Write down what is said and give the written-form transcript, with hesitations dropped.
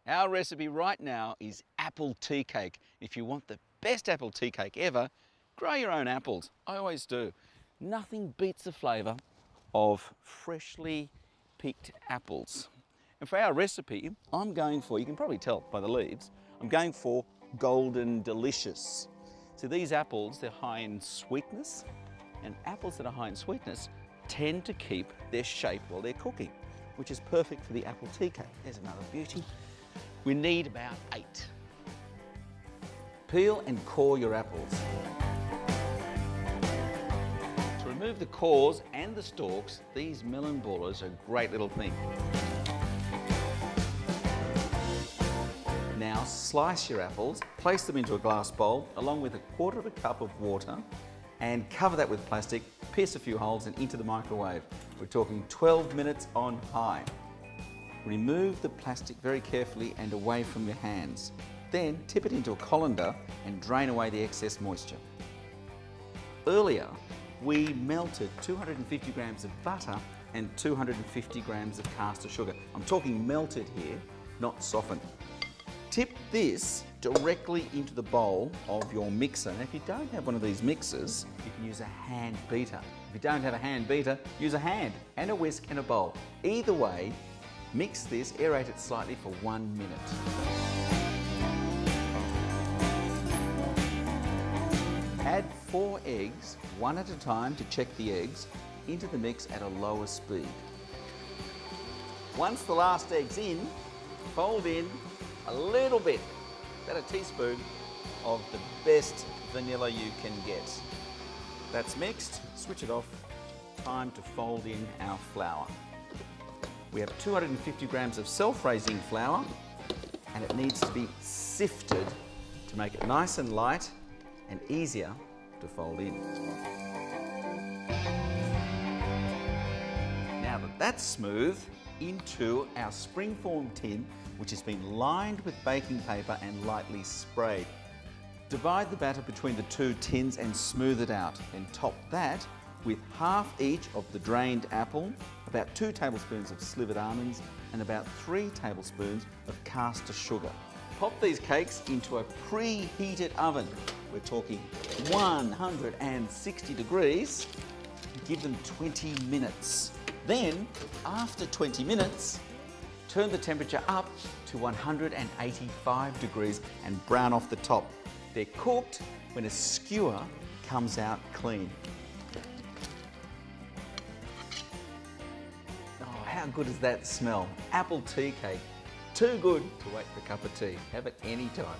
Our recipe right now is apple tea cake. If you want the best apple tea cake ever, grow your own apples. I always do. Nothing beats the flavour of freshly picked apples. And for our recipe, I'm going for, you can probably tell by the leaves, I'm going for golden delicious. So these apples, they're high in sweetness, and apples that are high in sweetness tend to keep their shape while they're cooking, which is perfect for the apple tea cake. There's another beauty. We need about 8. Peel and core your apples. To remove the cores and the stalks, these melon ballers are a great little thing. Now slice your apples, place them into a glass bowl along with 1/4 cup of water and cover that with plastic, pierce a few holes and into the microwave. We're talking 12 minutes on high. Remove the plastic very carefully and away from your hands. Then tip it into a colander and drain away the excess moisture. Earlier, we melted 250 grams of butter and 250 grams of caster sugar. I'm talking melted here, not softened. Tip this directly into the bowl of your mixer. Now, if you don't have one of these mixers, you can use a hand beater. If you don't have a hand beater, use a hand and a whisk and a bowl. Either way, mix this, aerate it slightly for 1 minute. Add 4 eggs, one at a time to check the eggs, into the mix at a lower speed. Once the last egg's in, fold in a little bit, about a teaspoon, of the best vanilla you can get. That's mixed, switch it off, time to fold in our flour. We have 250 grams of self-raising flour, and it needs to be sifted to make it nice and light and easier to fold in. Now that that's smooth, into our springform tin, which has been lined with baking paper and lightly sprayed. Divide the batter between the 2 tins and smooth it out. Then top that with half each of the drained apple, about 2 tablespoons of slivered almonds, and about 3 tablespoons of caster sugar. Pop these cakes into a preheated oven. We're talking 160 degrees. Give them 20 minutes. Then, after 20 minutes, turn the temperature up to 185 degrees and brown off the top. They're cooked when a skewer comes out clean. Oh, how good does that smell? Apple tea cake. Too good to wait for a cup of tea. Have it any time.